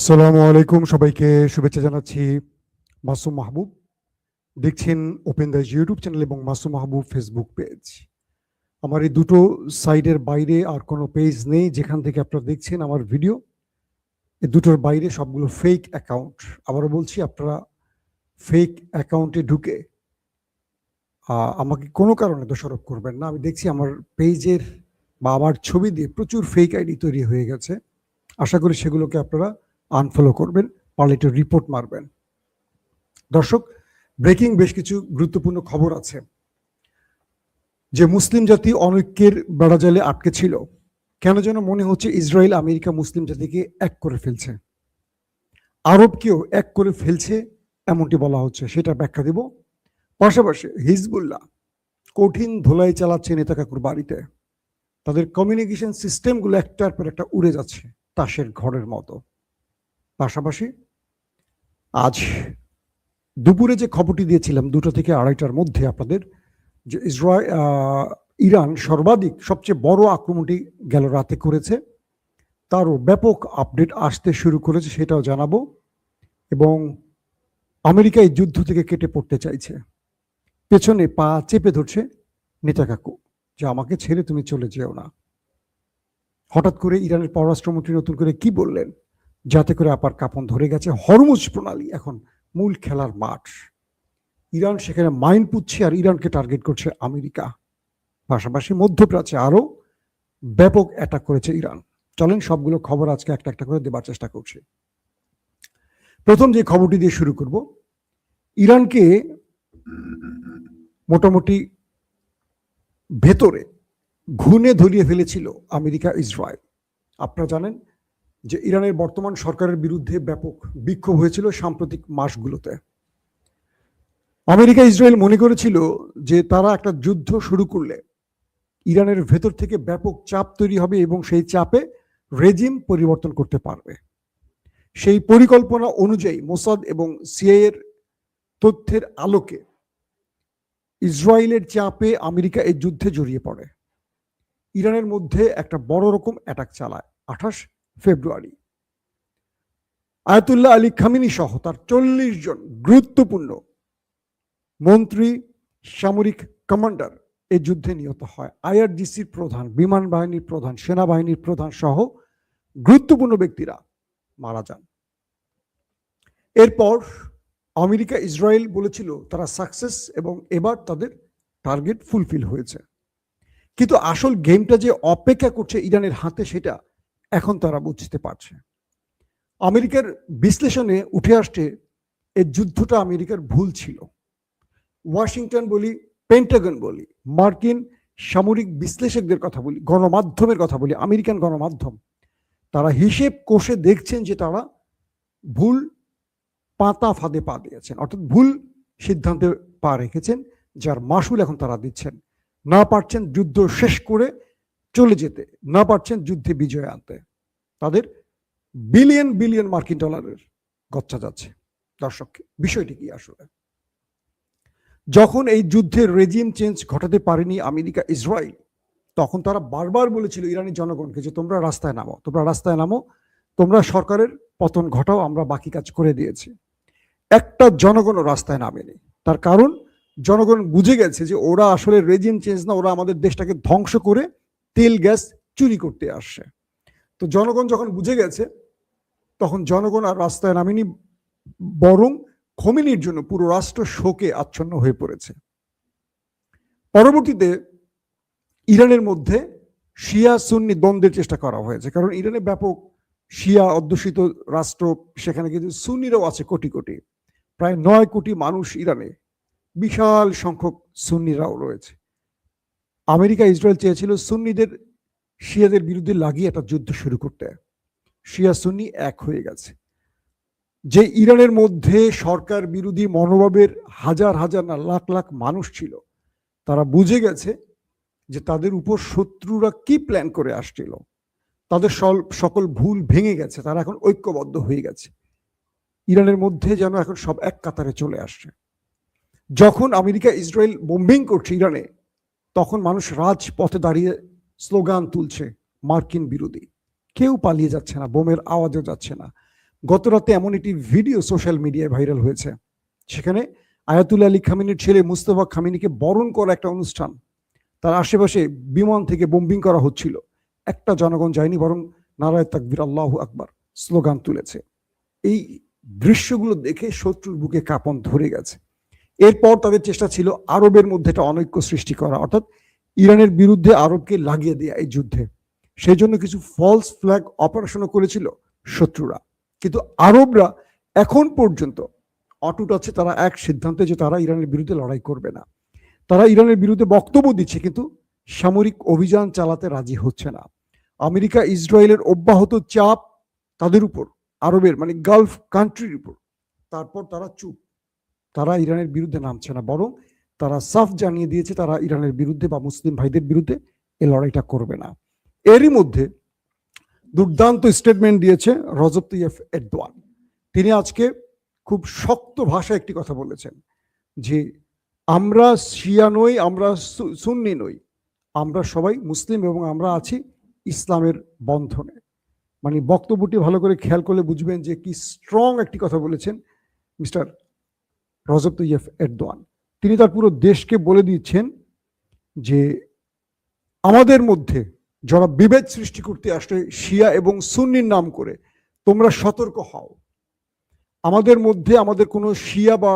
আসসালামু আলাইকুম, সবাইকে শুভেচ্ছা জানাচ্ছি। মাসুম মাহবুব দেখছেন ওপেন দ্য ইউটিউব চ্যানেল এবং মাসুম মাহবুব ফেসবুক পেজ। আমার এই দুটো সাইডের বাইরে আর কোনো পেজ নেই যেখান থেকে আপনারা দেখছেন আমার ভিডিও। এই দুটোর বাইরে সবগুলো ফেক অ্যাকাউন্ট। আবারও বলছি, আপনারা ফেক অ্যাকাউন্টে ঢুকে আমাকে কোনো কারণে দোষারোপ করবেন না। আমি দেখছি আমার পেজের বা আমার ছবি দিয়ে প্রচুর ফেক আইডি তৈরি হয়ে গেছে। আশা করি সেগুলোকে আপনারা আনফলো করবেন, পারলে একটু রিপোর্ট মারবেন। দর্শক, ব্রেকিং বেশ কিছু গুরুত্বপূর্ণ খবর আছে। যে মুসলিম জাতি অনৈক্যের বেড়াজালে আটকে ছিল, কেন যেন মনে হচ্ছে ইসরায়েল আমেরিকা মুসলিম জাতিকে এক করে ফেলছে, আরবকেও এক করে ফেলছে এমনটি বলা হচ্ছে, সেটা ব্যাখ্যা দেব। পাশাপাশি হিজবুল্লাহ কঠিন ধোলাই চালাচ্ছে নেতাকাকুর বাড়িতে। তাদের কমিউনিকেশন সিস্টেমগুলো একটার পর একটা উড়ে যাচ্ছে তাসের ঘরের মতো। পাশাপাশি আজ দুপুরে যে খবরটি দিয়েছিলাম 2টা থেকে 2:30টার মধ্যে আপনাদের, যে ইরান সর্বাধিক সবচেয়ে বড় আক্রমণটি গেল রাতে করেছে, তারও ব্যাপক আপডেট আসতে শুরু করেছে, সেটাও জানাবো। এবং আমেরিকা এই যুদ্ধ থেকে কেটে পড়তে চাইছে, পেছনে পা চেপে ধরছে নেতাকাকু, যে আমাকে ছেড়ে তুমি চলে যেও না। হঠাৎ করে ইরানের পররাষ্ট্রমন্ত্রী নতুন করে কি বললেন, যাতে করে আপার কাঁপন ধরে গেছে। হরমুজ প্রণালী এখন মূল খেলার মাঠ। ইরান সেখানে মাইন পুচ্ছে আর ইরানকে টার্গেট করছে আমেরিকা। পাশাপাশি মধ্যপ্রাচ্যে আরো ব্যাপক অ্যাটাক করেছে ইরান। চলেন সবগুলো খবর আজকে একটা একটা করে দেবার চেষ্টা করছি। প্রথম যে খবরটি দিয়ে শুরু করব, ইরানকে মোটামুটি ভেতরে ঘুণে ধরিয়ে ফেলেছিল আমেরিকা ইসরায়েল। আপনারা জানেন যে ইরানের বর্তমান সরকারের বিরুদ্ধে ব্যাপক বিক্ষোভ হয়েছিল সাম্প্রতিক মাসগুলোতে। আমেরিকা ইসরায়েল মনে করেছিল যে তারা একটা যুদ্ধ শুরু করলে ইরানের ভেতর থেকে ব্যাপক চাপ তৈরি হবে এবং সেই চাপে রেজিম পরিবর্তন করতে পারবে। সেই পরিকল্পনা অনুযায়ী মোসাদ এবং সিআইএর তথ্যের আলোকে ইসরায়েলের চাপে আমেরিকা এই যুদ্ধে জড়িয়ে পড়ে। ইরানের মধ্যে একটা বড় রকম অ্যাটাক চালায় 28 ফেব্রুয়ারি। আয়াতুল্লাহ আলী খামিনি সহ তার 40 জন গুরুত্বপূর্ণ মন্ত্রী, সামরিক কমান্ডার এই যুদ্ধে নিহত হয়। আইআরজিসির প্রধান, বিমান বাহিনীর প্রধান, সেনাবাহিনীর প্রধান সহ গুরুত্বপূর্ণ ব্যক্তিরা মারা যান। এরপর আমেরিকা ইসরায়েল বলেছিল তারা সাকসেস এবং এবার তাদের টার্গেট ফুলফিল হয়েছে। কিন্তু আসল গেমটা যে অপেক্ষা করছে ইরানের হাতে, সেটা এখন তারা বুঝতে পারছে। আমেরিকার বিশ্লেষণে উঠে আসছে এই যুদ্ধটা আমেরিকার ভুল ছিল। ওয়াশিংটন বলি, পেন্টাগন বলি, মার্কিন সামরিক বিশ্লেষকদের কথা বলি, গণমাধ্যমের কথা বলি, আমেরিকান গণমাধ্যম, তারা হিসেব কষে দেখছেন যে তারা ভুল পাতা ফাঁদে পা দিয়েছেন, অর্থাৎ ভুল সিদ্ধান্তে পা রেখেছেন, যার মাসুল এখন তারা দিচ্ছেন। না পারছেন যুদ্ধ শেষ করে চলে যেতে, না পারছেন যুদ্ধে বিজয় আনতে। তাদের বিলিয়ন বিলিয়ন মার্কিন ডলারের গচ্ছা যাচ্ছে। দর্শক, বিষয়টি কি আসলে? যখন এই যুদ্ধের রেজিম চেঞ্জ ঘটাতে পারেনি আমেরিকা ইসরায়েল, তখন তারা বারবার বলেছিল ইরানি জনগণকে যে তোমরা রাস্তায় নামো, তোমরা রাস্তায় নামো, তোমরা সরকারের পতন ঘটাও, আমরা বাকি কাজ করে দিয়েছি। একটা জনগণও রাস্তায় নামেনি। তার কারণ জনগণ বুঝে গেছে যে ওরা আসলে রেজিম চেঞ্জ না, ওরা আমাদের দেশটাকে ধ্বংস করে তেল গ্যাস চুরি করতে আসছে। তো জনগণ যখন বুঝে গেছে, তখন জনগণ আর রাস্তায় নামেনি, বরং খোমেনির জন্য পুরো রাষ্ট্র শোকে আচ্ছন্ন হয়ে পড়েছে। পরবর্তীতে ইরানের মধ্যে শিয়া সুন্নি দ্বন্দ্বের চেষ্টা করা হয়েছে, কারণ ইরানে ব্যাপক শিয়া অধ্যুষিত রাষ্ট্র, সেখানে কিন্তু সুন্নিরাও আছে কোটি কোটি, প্রায় 9 কোটি মানুষ ইরানে, বিশাল সংখ্যক সুন্নিরাও রয়েছে। আমেরিকা ইসরায়েল চেয়েছিল সুন্নিদের শিয়াদের বিরুদ্ধে লাগিয়ে একটা যুদ্ধ শুরু করতে। শিয়া সুন্নি এক হয়ে গেছে। যে ইরানের মধ্যে সরকার বিরোধী মনোভাবের হাজার হাজার না লাখ লাখ মানুষ ছিল, তারা বুঝে গেছে যে তাদের উপর শত্রুরা কি প্ল্যান করে আসছিল। তাদের সকল ভুল ভেঙে গেছে, তারা এখন ঐক্যবদ্ধ হয়ে গেছে। ইরানের মধ্যে যেন এখন সব এক কাতারে চলে আসছে। যখন আমেরিকা ইসরায়েল বোম্বিং করছে ইরানে, তখন মানুষ রাজপথে দাঁড়িয়ে স্লোগান তুলছে মার্কিন বিরোধী। কেউ পালিয়ে যাচ্ছে না, বোমের আওয়াজও যাচ্ছে না। গত রাতে এমন একটি ভিডিও সোশ্যাল মিডিয়ায় ভাইরাল হয়েছে, সেখানে আয়াতুল্লাহ আলী খামেনির ছেলে মুস্তফা খামেনিকে বরণ করা একটা অনুষ্ঠান, তার আশেপাশে বিমান থেকে বোম্বিং করা হচ্ছিল, একটা জনগণ যায়নি, বরং নারায়ে তাকবীর আল্লাহু আকবার স্লোগান তুলেছে। এই দৃশ্যগুলো দেখে শত্রুর বুকে কাঁপন ধরে গেছে। এরপর তাদের চেষ্টা ছিল আরবের মধ্যে একটা অনৈক্য সৃষ্টি করা, অর্থাৎ ইরানের বিরুদ্ধে আরবকে লাগিয়ে দেয়া এই যুদ্ধে। সেই জন্য কিছু ফলস ফ্ল্যাগ অপারেশনও করেছিল শত্রুরা, কিন্তু আরবরা এখন পর্যন্ত অটুট আছে তারা এক সিদ্ধান্তে যে তারা ইরানের বিরুদ্ধে লড়াই করবে না। তারা ইরানের বিরুদ্ধে বক্তব্য দিচ্ছে, কিন্তু সামরিক অভিযান চালাতে রাজি হচ্ছে না। আমেরিকা ইসরায়েলের অব্যাহত চাপ তাদের উপর, আরবের মানে গালফ কান্ট্রির উপর, তারপর তারা চুপ, তারা ইরানের বিরুদ্ধে নামছে না, বরং তারা সাফ জানিয়ে দিয়েছে তারা ইরানের বিরুদ্ধে বা মুসলিম ভাইদের বিরুদ্ধে এই লড়াইটা করবে না। এরই মধ্যে দুর্দান্ত স্টেটমেন্ট দিয়েছে রজব তাইয়্যিব এরদোয়ান। তিনি আজকে খুব শক্ত ভাষায় একটি কথা বলেছেন যে আমরা শিয়া নই, আমরা সুন্নি নই, আমরা সবাই মুসলিম এবং আমরা আছি ইসলামের বন্ধনে। মানে বক্তব্যটি ভালো করে খেয়াল করলে বুঝবেন যে কি স্ট্রং একটি কথা বলেছেন মিস্টার রজব তাইয়্যিব এরদোয়ান। তিনি তার পুরো দেশকে বলে দিচ্ছেন যে আমাদের মধ্যে যারা বিভেদ সৃষ্টি করতে আসলে শিয়া এবং সুন্নির নাম করে, তোমরা সতর্ক হও। আমাদের মধ্যে আমাদের কোনো শিয়া বা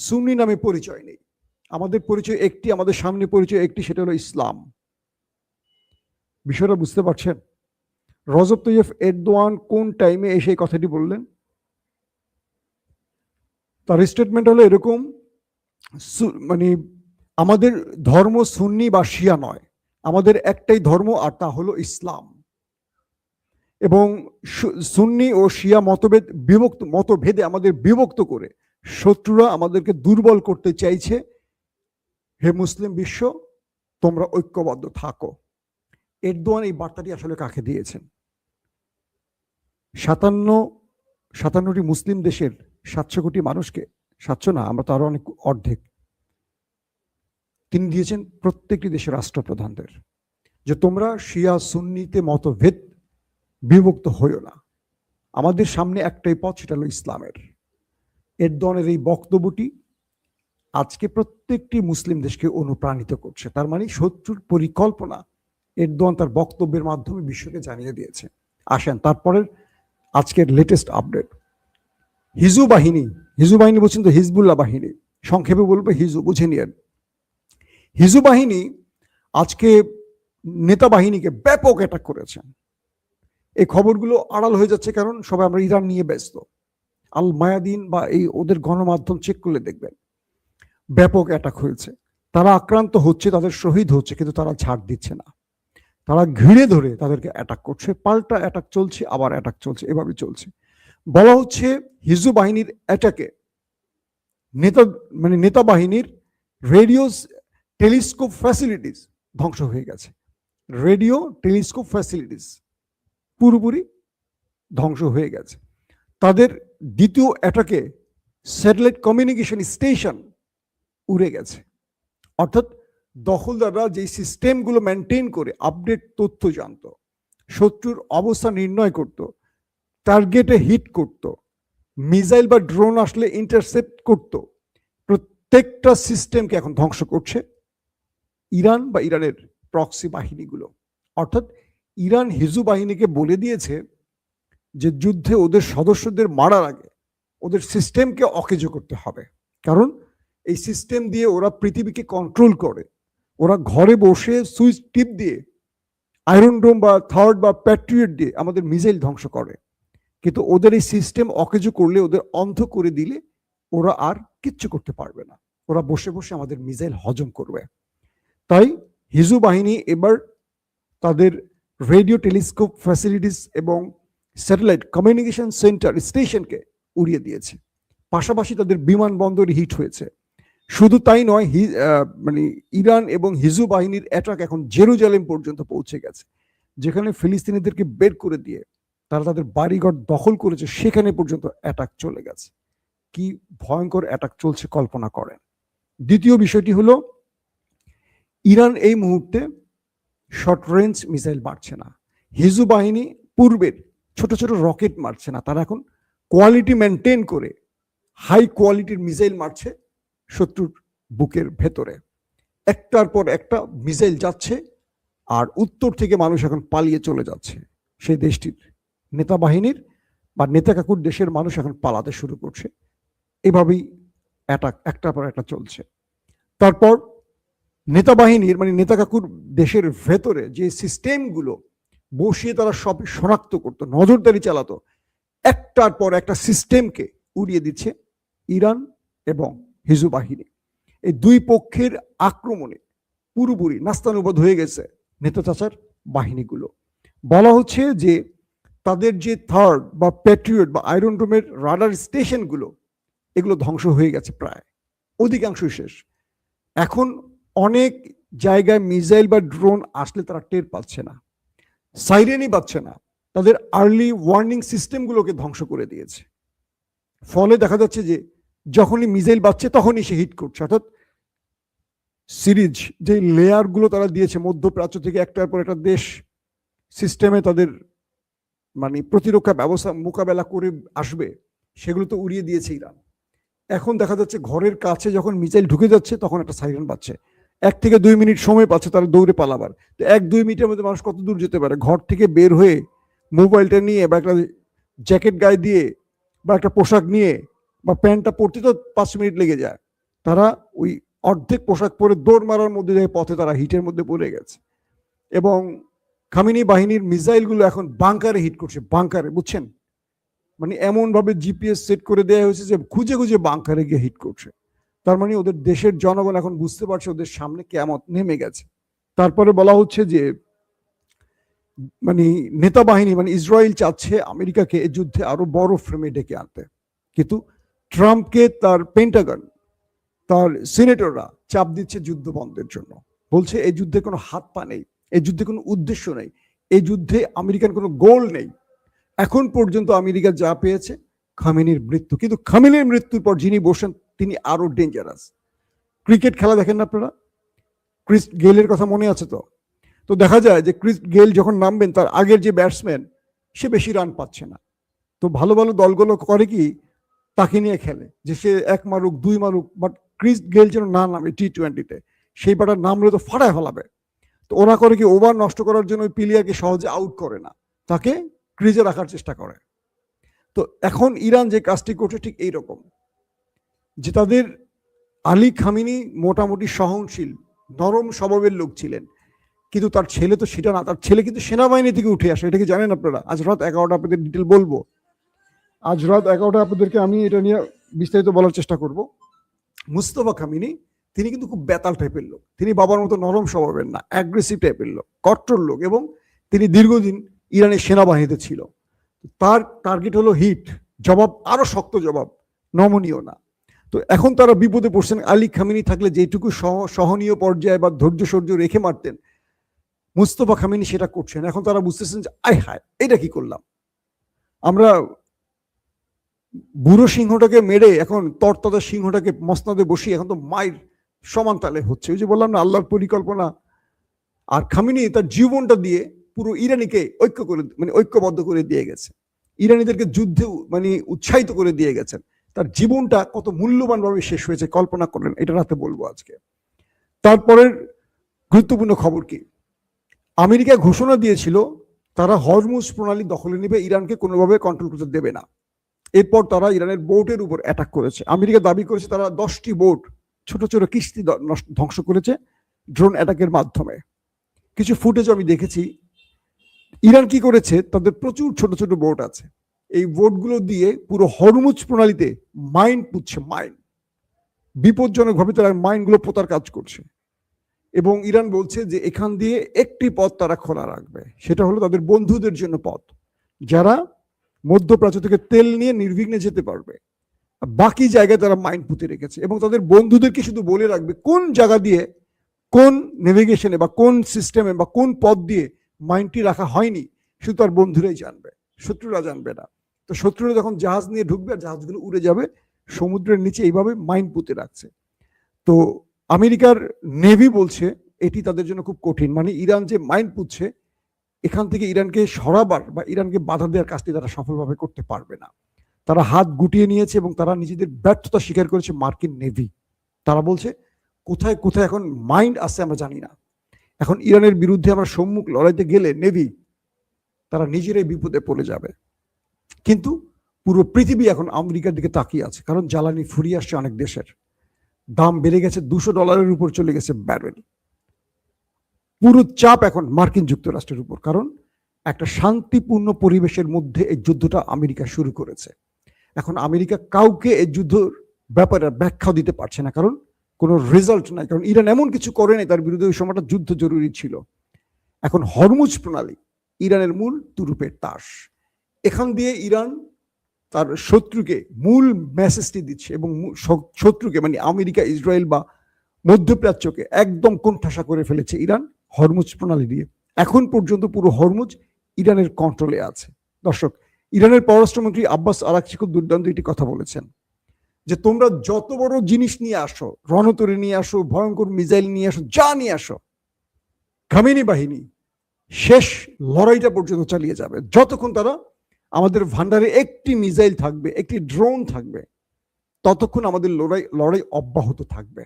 সুন্নি নামে পরিচয় নেই, আমাদের পরিচয় একটি, আমাদের সামনে পরিচয় একটি, সেটা হলো ইসলাম। বিষয়টা বুঝতে পারছেন? রজব তাইয়্যিব এরদোয়ান কোন টাইমে এসে এই কথাটি বললেন? তার স্টেটমেন্ট হলো এরকম, মানে আমাদের ধর্ম সুন্নি বা শিয়া নয়, আমাদের একটাই ধর্ম আর তা হলো ইসলাম। এবং সুন্নি ও শিয়া মতভেদে আমাদের বিভক্ত করে শত্রুরা আমাদেরকে দুর্বল করতে চাইছে। হে মুসলিম বিশ্ব, তোমরা ঐক্যবদ্ধ থাকো। এরদোয়ান এই বার্তাটি আসলে কাকে দিয়েছেন? 57টি মুসলিম দেশের 700 কোটি মানুষকে, 700 না, আমরা তো আরো অনেক, অর্ধেক। তিনি দিয়েছেন প্রত্যেকটি দেশের রাষ্ট্রপ্রধানদের যে তোমরা শিয়া সুন্নিতে মতভেদ বিভক্ত হইও না, আমাদের সামনে একটাই পথ, সেটা হলো ইসলামের। এরদোয়ানের এই বক্তব্যটি আজকে প্রত্যেকটি মুসলিম দেশকে অনুপ্রাণিত করছে। তার মানে শত্রুর পরিকল্পনা এরদোয়ান তার বক্তব্যের মাধ্যমে বিশ্বকে জানিয়ে দিয়েছে। আসেন তারপরের আজকের লেটেস্ট আপডেট। হিজু বাহিনী বলছেন তো হিজবুল্লাহ বাহিনী, সংক্ষেপে বলবো হিজু, বুঝে নিয়েন। হিজু বাহিনী আজকে নেতা বাহিনীকে ব্যাপক অ্যাটাক করেছেন। এই খবরগুলো আড়াল হয়ে যাচ্ছে কারণ সবাই আমরা ইরান নিয়ে ব্যস্ত। আল মায়াদিন বা এই ওদের গণমাধ্যম চেক করলে দেখবেন ব্যাপক অ্যাটাক হয়েছে। তারা আক্রান্ত হচ্ছে, তাদের শহীদ হচ্ছে, কিন্তু তারা ছাড় দিচ্ছে না। তারা ঘিরে ধরে তাদেরকে অ্যাটাক করছে, পাল্টা অ্যাটাক চলছে, আবার অ্যাটাক চলছে, এভাবে চলছে। বলা হচ্ছে হিজু বাহিনীর অ্যাটাকে নেতা বাহিনীর রেডিও টেলিস্কোপ ফ্যাসিলিটিস ধ্বংস হয়ে গেছে। রেডিও টেলিস্কোপ ফ্যাসিলিটিস পুরোপুরি ধ্বংস হয়ে গেছে। তাদের দ্বিতীয় অ্যাটাকে স্যাটেলাইট কমিউনিকেশন স্টেশন উড়ে গেছে। অর্থাৎ দখলদাররা যে সিস্টেমগুলো মেনটেন করে আপডেট তথ্য জানত, শত্রুর অবস্থা নির্ণয় করত, টার্গেটে হিট করত, মিসাইল বা ড্রোন আসলে ইন্টারসেপ্ট করত, প্রত্যেকটা সিস্টেমকে এখন ধ্বংস করছে ইরান বা ইরানের প্রক্সি বাহিনীগুলো। অর্থাৎ ইরান হিজু বাহিনীকে বলে দিয়েছে যে যুদ্ধে ওদের সদস্যদের মারার আগে ওদের সিস্টেমকে অকেজো করতে হবে, কারণ এই সিস্টেম দিয়ে ওরা পৃথিবীকে কন্ট্রোল করে। ওরা ঘরে বসে সুইচ টিপ দিয়ে আয়রন ডোম বা থার্ড বা প্যাট্রিয়ট দিয়ে আমাদের মিসাইল ধ্বংস করে, কিন্তু ওদের এই সিস্টেম অকেজো করলে, ওদের অন্ধ করে দিলে ওরা আর কিচ্ছু করতে পারবে না। ওরা বসে বসে আমাদের মিসাইল হজম করবে। তাই হিজু বাহিনী এবার তাদের রেডিও টেলিস্কোপ ফ্যাসিলিটিস এবং স্যাটেলাইট কমিউনিকেশন সেন্টার স্টেশনকে উড়িয়ে দিয়েছে। পাশাপাশি তাদের বিমানবন্দর হিট হয়েছে। শুধু তাই নয়, ইরান এবং হিজু বাহিনীর অ্যাটাক এখন জেরুজালেম পর্যন্ত পৌঁছে গেছে, যেখানে ফিলিস্তিনিদেরকে বের করে দিয়ে তারা তাদের বাড়িঘর দখল করেছে, সেখানে পর্যন্ত অ্যাটাক চলে গেছে। কি ভয়ঙ্কর অ্যাটাক চলছে কল্পনা করেন। দ্বিতীয় বিষয়টি হলো ইরান এই মুহূর্তে শর্ট রেঞ্জ মিসাইল মারছে না। হিজু বাহিনী পূর্বের ছোট ছোট রকেট মারছে না, তারা এখন কোয়ালিটি মেনটেন করে হাই কোয়ালিটির মিসাইল মারছে শত্রুর বুকের ভেতরে। একটার পর একটা মিসাইল যাচ্ছে, আর উত্তর থেকে মানুষ এখন পালিয়ে চলে যাচ্ছে। সেই দেশটির নেতা বাহিনীর বা নেতা কাকুর দেশের মানুষ এখন পালাতে শুরু করছে। এভাবেই অ্যাটাক একটার পর একটা চলছে। তারপর নেতা বাহিনীর মানে নেতা কাকুর দেশের ভেতরে যে সিস্টেমগুলো বসিয়ে তারা সব শনাক্ত করতো, নজরদারি চালাতো, একটার পর একটা সিস্টেমকে উড়িয়ে দিচ্ছে ইরান এবং হিজবুল বাহিনী। এই দুই পক্ষের আক্রমণে পুরোপুরি নাস্তানুবাদ হয়ে গেছে নেতা চাচার বাহিনীগুলো। বলা হচ্ছে যে তাদের যে থার্ড বা প্যাট্রিয়ট বা আয়রন ডোমের রাডার স্টেশনগুলো এগুলো ধ্বংস হয়ে গেছে, প্রায় অধিকাংশই শেষ। এখন অনেক জায়গায় মিসাইল বা ড্রোন আসলে তারা টের পাচ্ছে না, সাইরেনই পাচ্ছে না, তাদের আর্লি ওয়ার্নিং সিস্টেমগুলোকে ধ্বংস করে দিয়েছে। ফলে দেখা যাচ্ছে যে যখনই মিসাইল বাজছে তখনই সে হিট করছে। অর্থাৎ সিরিজ যে লেয়ারগুলো তারা দিয়েছে মধ্যপ্রাচ্য থেকে একটার পর একটা দেশ সিস্টেমে তাদের মানে প্রতিরক্ষা ব্যবস্থা মোকাবেলা করে আসবে, সেগুলো তো উড়িয়ে দিয়েছে ইরান। এখন দেখা যাচ্ছে ঘরের কাছে যখন মিসাইল ঢুকে যাচ্ছে তখন একটা সাইরেন বাজছে, 1 থেকে 2 মিনিট সময় পাচ্ছে তারা দৌড়ে পালাবার। তো 1-2 মিনিটের মধ্যে মানুষ কত দূর যেতে পারে? ঘর থেকে বের হয়ে মোবাইলটা নিয়ে বা একটা জ্যাকেট গায়ে দিয়ে বা একটা পোশাক নিয়ে বা প্যান্টটা পরতে তো 5 মিনিট লেগে যায়। তারা ওই অর্ধেক পোশাক পরে দৌড় মারার মধ্যে পথে তারা হিটের মধ্যে পড়ে গেছে। এবং খামেনি বাহিনীর মিসাইলগুলো এখন বাংকারে হিট করছে, বাংকারে, বুঝছেন? মানে এমন ভাবে জিপিএস সেট করে দেওয়া হয়েছে যে খুঁজে খুঁজে বাংকারে গিয়ে হিট করছে। তার মানে ওদের দেশের জনগণ এখন বুঝতে পারছে ওদের সামনে কিয়ামত নেমে গেছে। তারপরে বলা হচ্ছে যে মানে নেতা বাহিনী মানে ইসরায়েল চাচ্ছে আমেরিকাকে এই যুদ্ধে আরো বড় ফ্রেমে ডেকে আনতে, কিন্তু ট্রাম্পকে তার পেন্টাগন, তার সিনেটররা চাপ দিচ্ছে যুদ্ধ বন্ধের জন্য। বলছে এই যুদ্ধে কোনো হাত পা নেই, এই যুদ্ধে কোনো উদ্দেশ্য নেই, এই যুদ্ধে আমেরিকান কোনো গোল নেই। এখন পর্যন্ত আমেরিকা যা পেয়েছে খামেনির মৃত্যু, কিন্তু খামেনির মৃত্যুর পর যিনি বসেন তিনি আরো ডেঞ্জারাস। ক্রিকেট খেলা দেখেন না আপনারা? ক্রিস গেলের কথা মনে আছে তো? তো দেখা যায় যে ক্রিস গেল যখন নামবেন তার আগের যে ব্যাটসম্যান সে বেশি রান পাচ্ছে না, তো ভালো ভালো দলগুলো করে কি তাকে নিয়ে খেলে যে সে 1 মারুক 2 মারুক, বাট ক্রিস গেল যেন না নামে T20-তে, সেই ব্যাটার নামলে তো ফাটায় ফেলাবে। তো ওরা করে কি ওভার নষ্ট করার জন্য ওই প্লেয়ারকে সহজে আউট করে না, তাকে ক্রিজে রাখার চেষ্টা করে। তো এখন ইরান যে কাজটি করছে ঠিক এইরকম, যে তাদের আলী খামেনি মোটামুটি সহনশীল নরম স্বভাবের লোক ছিলেন, কিন্তু তার ছেলে তো সেটা না। তার ছেলে কিন্তু সেনাবাহিনী থেকে উঠে আসে, এটা কি জানেন আপনারা? আজ রাত 11টা আপনাদের ডিটেল বলবো। আজ রাত 11টা আপনাদেরকে আমি এটা নিয়ে বিস্তারিত বলার চেষ্টা করব। মুস্তফা খামেনি তিনি কিন্তু খুব বেতাল টাইপের লোক, তিনি বাবার মতো নরম স্বভাবের না, অ্যাগ্রেসিভ টাইপের লোক, কট্টর লোক, এবং তিনি দীর্ঘদিন ইরানের সেনাবাহিনীতে ছিল। তার টার্গেট হলো হিট, জবাব, আরো শক্ত জবাব, নমনীয় না। তো এখন তারা বিপদে পড়ছেন। আলী খামেনি থাকলে যেটুকু সহনীয় পর্যায়ে বা ধৈর্য সহ্য রেখে মারতেন, মুস্তফা খামেনি সেটা করছেন। এখন তারা বুঝতেছেন যে আয় হায় এটা কি করলাম আমরা, বুড়ো সিংহটাকে মেরে এখন তরতাজা সিংহটাকে মসনাদে বসিয়ে এখন তো মায়ের সমান তালে হচ্ছে। ওই যে বললাম না, আল্লাহর পরিকল্পনা। আর খামেনি তার জীবনটা দিয়ে পুরো ইরানিকে ঐক্য করে মানে ঐক্যবদ্ধ করে দিয়ে গেছে, ইরানিদেরকে যুদ্ধে মানে উৎসাহিত করে দিয়ে গেছেন। তার জীবনটা কত মূল্যবান ভাবে শেষ হয়েছে কল্পনা করেন, এটা রাতে বলবো আজকে। তারপরের গুরুত্বপূর্ণ খবর কি, আমেরিকা ঘোষণা দিয়েছিল তারা হরমুজ প্রণালী দখলে নেবে, ইরানকে কোনোভাবে কন্ট্রোল করতে দেবে না। এরপর তারা ইরানের বোটের উপর অ্যাটাক করেছে। আমেরিকা দাবি করেছে তারা 10টি বোট, ছোট ছোট কিস্তি ধ্বংস করেছে ড্রোন অ্যাটাকের মাধ্যমে। কিছু ফুটেজ আমি দেখেছি। ইরান কি করেছে, তাদের প্রচুর ছোট ছোট বোট আছে, এই বোটগুলো দিয়ে পুরো হরমুজ প্রণালীতে মাইন পুঁতছে, মাইন, বিপজ্জনক ভাবে তারা মাইনগুলো পোতার কাজ করছে। এবং ইরান বলছে যে এখান দিয়ে একটি পথ তারা খোলা রাখবে, সেটা হলো তাদের বন্ধুদের জন্য পথ, যারা মধ্যপ্রাচ্য থেকে তেল নিয়ে নির্বিঘ্নে যেতে পারবে। বাকি জায়গায় তারা মাইন পুঁতে রেখেছে এবং তাদের বন্ধুদেরকে শুধু বলে রাখবে কোন জায়গা দিয়ে, কোন নেভিগেশনে বা কোন সিস্টেমে বা কোন পথ দিয়ে মাইনটি রাখা হয়নি, শুধু তার বন্ধুরাই জানবে, শত্রুরা জানবে না। তো শত্রুরা যখন জাহাজ নিয়ে ঢুকবে আর জাহাজগুলো উড়ে যাবে সমুদ্রের নিচে, এইভাবে মাইন পুঁতে রাখছে। তো আমেরিকার নেভি বলছে এটি তাদের জন্য খুব কঠিন, মানে ইরান যে মাইন পুঁতছে এখান থেকে ইরানকে সরাবার বা ইরানকে বাধা দেওয়ার কাজটি তারা সফলভাবে করতে পারবে না। তারা হাত গুটিয়ে নিয়েছে এবং তারা নিজেদের ব্যর্থতা স্বীকার করেছে মার্কিন নেভি। তারা বলছে কোথায় কোথায় এখন মাইন্ড আছে আমরা জানি না। এখন ইরানের বিরুদ্ধে আমরা সম্মুখ লড়াইতে গেলে নেভি তারা নিজেরাই বিপদে পড়ে যাবে। কিন্তু পুরো পৃথিবী এখন আমেরিকার দিকে তাকিয়ে আছে, কারণ জ্বালানি ফুরিয়ে আসছে অনেক দেশের, দাম বেড়ে গেছে, $200 উপর চলে গেছে ব্যারেল। পুরো চাপ এখন মার্কিন যুক্তরাষ্ট্রের উপর, কারণ একটা শান্তিপূর্ণ পরিবেশের মধ্যে এই যুদ্ধটা আমেরিকা শুরু করেছে। এখন আমেরিকা কাউকে এই যুদ্ধের ব্যাপারে ব্যাখ্যাও দিতে পারছে না, কারণ কোনো রেজাল্ট নাই, কারণ ইরান এমন কিছু করে নাই তার বিরুদ্ধে ওই সময়টা যুদ্ধ জরুরি ছিল। এখন হরমুজ প্রণালী ইরানের মূল তুরুপের তাস। এখান দিয়ে ইরান তার শত্রুকে মূল মেসেজটি দিচ্ছে এবং শত্রুকে মানে আমেরিকা, ইসরায়েল বা মধ্যপ্রাচ্যকে একদম কোণঠাসা করে ফেলেছে ইরান হরমুজ প্রণালী দিয়ে। এখন পর্যন্ত পুরো হরমুজ ইরানের কন্ট্রোলে আছে। দর্শক, ইরানের পররাষ্ট্রমন্ত্রী আব্বাস আরাকচি খুব দুর্দান্ত একটি কথা বলেছেন যে তোমরা যত বড় জিনিস নিয়ে আসো, রণতরী নিয়ে আসো, ভয়ঙ্কর মিসাইল নিয়ে আসো, যা নিয়ে আসো, খামেনি বাহিনী শেষ লড়াইটা পর্যন্ত চালিয়ে যাবে। যতক্ষণ তারা আমাদের ভান্ডারে একটি মিসাইল থাকবে, একটি ড্রোন থাকবে, ততক্ষণ আমাদের লড়াই অব্যাহত থাকবে।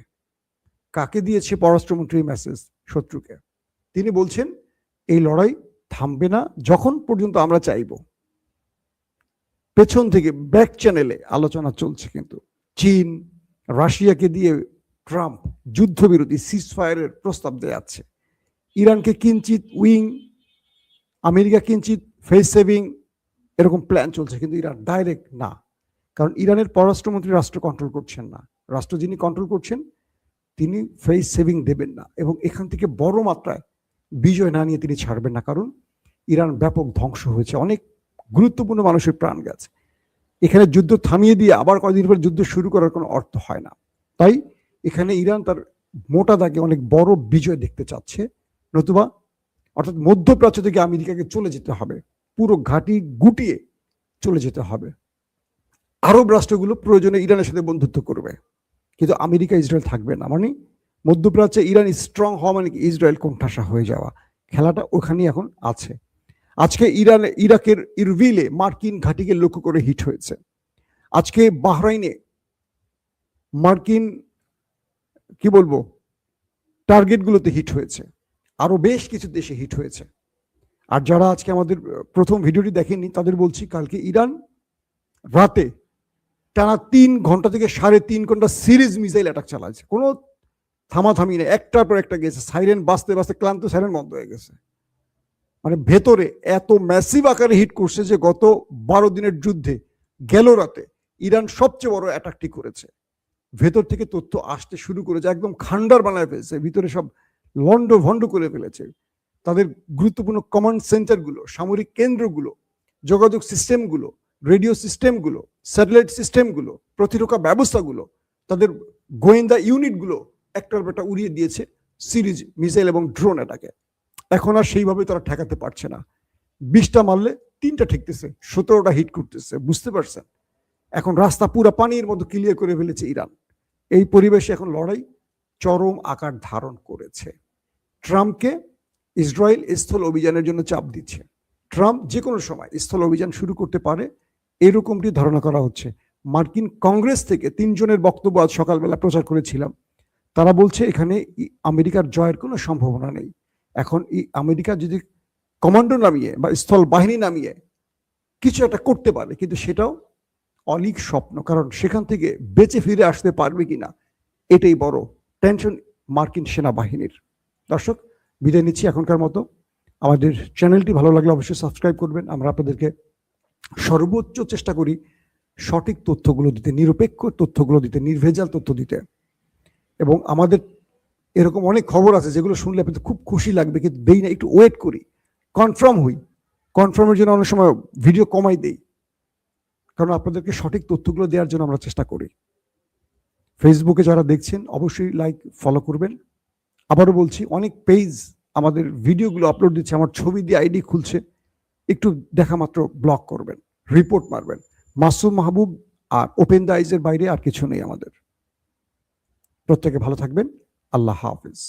কাকে দিয়েছে পররাষ্ট্রমন্ত্রী মেসেজ? শত্রুকে। তিনি বলছেন এই লড়াই থামবে না যখন পর্যন্ত আমরা চাইব। পেছন থেকে ব্যাক চ্যানেলে আলোচনা চলছে, কিন্তু চীন, রাশিয়াকে দিয়ে ট্রাম্প যুদ্ধবিরতি সিজফায়ারের প্রস্তাব দেয়াচ্ছে। ইরানকে কিঞ্চিত উইং, আমেরিকা কিঞ্চিত ফেস সেভিং, এরকম প্ল্যান চলছে, কিন্তু ইরান ডাইরেক্ট না। কারণ ইরানের পররাষ্ট্রমন্ত্রী রাষ্ট্র কন্ট্রোল করছেন না, রাষ্ট্র যিনি কন্ট্রোল করছেন তিনি ফেস সেভিং দেবেন না এবং এখান থেকে বড় মাত্রায় বিজয় না নিয়ে তিনি ছাড়বেন না। কারণ ইরান ব্যাপক ধ্বংস হয়েছে, অনেক গুরুত্বপূর্ণ মানুষের প্রাণ গেছে। এখানে যুদ্ধ থামিয়ে দিয়ে আবার কয়েকদিন পর যুদ্ধ শুরু করার কোনো অর্থ হয় না। তাই এখানে ইরান তার মোটা দাগে অনেক বড় বিজয় দেখতে চাচ্ছে, নতুবা অর্থাৎ মধ্যপ্রাচ্য থেকে আমেরিকাকে চলে যেতে হবে, পুরো ঘাঁটি গুটিয়ে চলে যেতে হবে। আরব রাষ্ট্রগুলো প্রয়োজনে ইরানের সাথে বন্ধুত্ব করবে, কিন্তু আমেরিকা, ইসরায়েল থাকবে না। মানে মধ্যপ্রাচ্যে ইরান স্ট্রং হওয়া মানে কি ইসরায়েল কোণঠাসা হয়ে যাওয়া। খেলাটা ওখানেই এখন আছে। আজকে ইরাকের ইরবিলে মার্কিন ঘাঁটিকে লক্ষ্য করে হিট হয়েছে। আজকে বাহরাইনে মার্কিন কি বলবো টার্গেটগুলোতে হিট হয়েছে, আরো বেশ কিছু দেশে হিট হয়েছে। আর যারা আজকে আমাদের প্রথম ভিডিওটি দেখেননি তাদের বলছি, কালকে ইরান রাতে টানা 3 ঘন্টা থেকে 3.5 ঘন্টা সিরিজ মিসাইল অ্যাটাক চালাচ্ছে, কোনো থামাথামি নেই, একটার পর একটা গেছে। সাইরেন বাজতে বাজতে ক্লান্ত সাইরেন বন্ধ হয়ে গেছে। মানে ভেতরে এত ম্যাসিভ আকারে হিট করছে যে গত 12 দিনের যুদ্ধে গেল রাতে ইরান সবচেয়ে বড় অ্যাটাকটি করেছে। ভেতর থেকে তথ্য আসতে শুরু করেছে, একদম খান্ডার বানায় ফেলছে, ভিতরে সব লন্ড ভন্ড করে ফেলেছে। তাদের গুরুত্বপূর্ণ কমান্ড সেন্টারগুলো, সামরিক কেন্দ্রগুলো, যোগাযোগ সিস্টেমগুলো, রেডিও সিস্টেমগুলো, স্যাটেলাইট সিস্টেমগুলো, প্রতিরক্ষা ব্যবস্থাগুলো, তাদের গোয়েন্দা ইউনিটগুলো একটার পর একটা উড়িয়ে দিয়েছে সিরিজ মিসাইল এবং ড্রোন অ্যাটাকে। এখন আর সেইভাবে তারা ঠেকাতে পারছে না। 20টা মারলে 3টা ঠেকতেছে, 17টা হিট করতেছে। বুঝতে পারছেন? এখন রাস্তা পুরো পানির মতো ক্লিয়ার করে ফেলেছে ইরান। এই পরিবেশে এখন লড়াই চরম আকার ধারণ করেছে। ট্রাম্পকে ইসরায়েল স্থল অভিযানের জন্য চাপ দিচ্ছে। ট্রাম্প যে কোনো সময় স্থল অভিযান শুরু করতে পারে, এরকমটি ধারণা করা হচ্ছে। মার্কিন কংগ্রেস থেকে 3 জনের বক্তব্য আজ সকালবেলা প্রচার করেছিলাম। তারা বলছে এখানে আমেরিকার জয়ের কোনো সম্ভাবনা নেই। এখন আমেরিকা যদি কমান্ডো নামিয়ে বা স্থল বাহিনী নামিয়ে কিছু একটা করতে পারে, কিন্তু সেটাও অলিক স্বপ্ন, কারণ সেখান থেকে বেঁচে ফিরে আসতে পারবে কিনা এটাই বড় টেনশন মার্কিন সেনাবাহিনীর। দর্শক, বিদায় নিচ্ছি এখনকার মতো। আমাদের চ্যানেলটি ভালো লাগলে অবশ্যই সাবস্ক্রাইব করবেন। আমরা আপনাদেরকে সর্বোচ্চ চেষ্টা করি সঠিক তথ্যগুলো দিতে, নিরপেক্ষ তথ্যগুলো দিতে, নির্ভেজাল তথ্য দিতে। এবং আমাদের এরকম অনেক খবর আছে যেগুলো শুনলে আপনাদের খুব খুশি লাগবে, কিন্তু দেই না, একটু ওয়েট করি, কনফার্ম হই। কনফার্মের জন্য অনেক সময় ভিডিও কমাই দেই, কারণ আপনাদেরকে সঠিক তথ্যগুলো দেওয়ার জন্য আমরা চেষ্টা করি। ফেসবুকে যারা দেখছেন অবশ্যই লাইক, ফলো করবেন। আবারও বলছি, অনেক পেজ আমাদের ভিডিওগুলো আপলোড দিচ্ছে, আমার ছবি দিয়ে আইডি খুলছে, একটু দেখা মাত্র ব্লক করবেন, রিপোর্ট মারবেন। মাসুম মাহবুব আর ওপেন দ্য আইজের বাইরে আর কিছু নেই আমাদের। প্রত্যেকে ভালো থাকবেন। আল্লাহ হাফিজ।